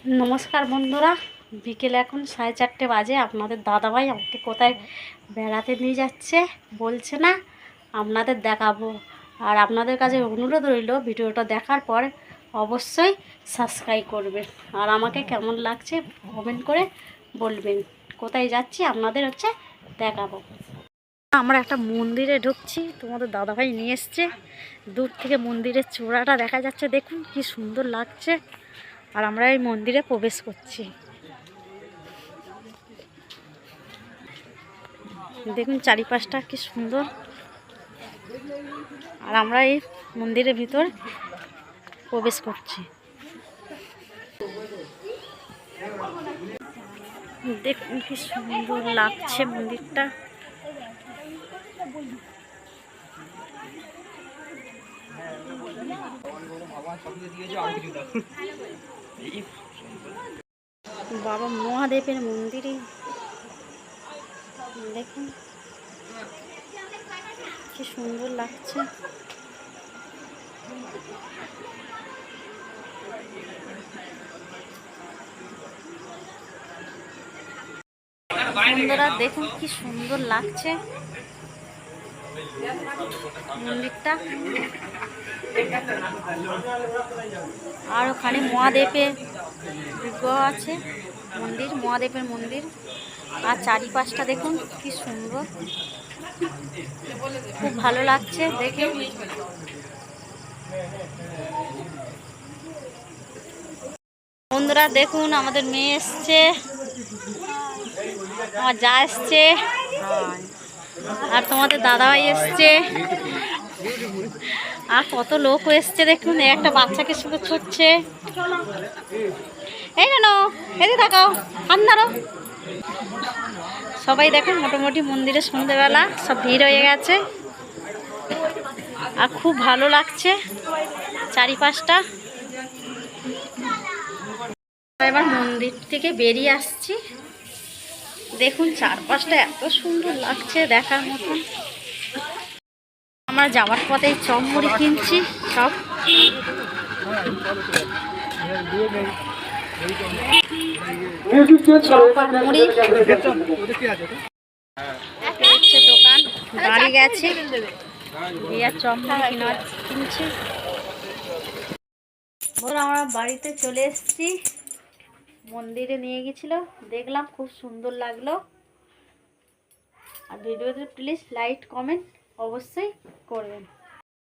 নমস্কার বন্ধুরা, বিকেলে এখন 4:30 বাজে। আপনাদের দাদাভাই আমাকে কোথায় বেড়াতে নিয়ে যাচ্ছে বলছে না, আপনাদের দেখাবো। আর আপনাদের কাছে অনুরোধ রইল, ভিডিওটা দেখার পর অবশ্যই সাবস্ক্রাইব করবেন আর আমাকে কেমন লাগছে কমেন্ট করে বলবেন। কোথায় যাচ্ছি আপনাদের দেখাবো। আমরা একটা মন্দিরে ঢুকছি, তোমাদের দাদাভাই নিয়ে এসছে। দূর থেকে মন্দিরের চূড়াটা দেখা যাচ্ছে, দেখুন কি সুন্দর লাগছে। আর আমরা এই মন্দিরে প্রবেশ করছি, দেখুন চারিপাশটা কি সুন্দর। আর আমরা এই মন্দিরের ভিতর প্রবেশ করছি, দেখুন কি সুন্দর লাগছে মন্দিরটা। বাবা মহাদেবের মন্দিরে দেখুন কি সুন্দর লাগছে। বন্ধুরা দেখুন কি সুন্দর লাগছে মন্দিরটা। আর ওখানে মহাদেবের বিগ্রহ আছে, মহাদেবের মন্দির। আর চারিপাশটা দেখুন কি সুন্দর, খুব ভালো লাগছে দেখে। বন্ধুরা দেখুন আমাদের মেয়ে এসছে, আমার যা এসছে, আর তোমাদের দাদাভাই এসছে, আর কত লোক এসছে দেখুন। একটা বাচ্চাকে শুধু ছুটছে, এই কেন এদিকে তাকাও, আন্দারো। সবাই দেখুন মোটামুটি মন্দিরে সন্ধ্যেবেলা সব ভিড় হয়ে গেছে, আর খুব ভালো লাগছে চারিপাশটা। এবার মন্দির থেকে বেরিয়ে আসছি, দেখুন চারপাশটা এত সুন্দর লাগছে দেখার মতন। আমরা যাওয়ার পথে চপ মুড়ি কিনছি, সব মুড়ি হচ্ছে দোকান, দাঁড়িয়ে গেছে বিয়ার চপ মুড়ি কিনছি। আমরা বাড়িতে চলে এসেছি, মন্দিরে নিয়ে গেছিল, দেখলাম খুব সুন্দর লাগলো। আর ভিডিওতে প্লিজ লাইক কমেন্ট অবশ্যই করবেন।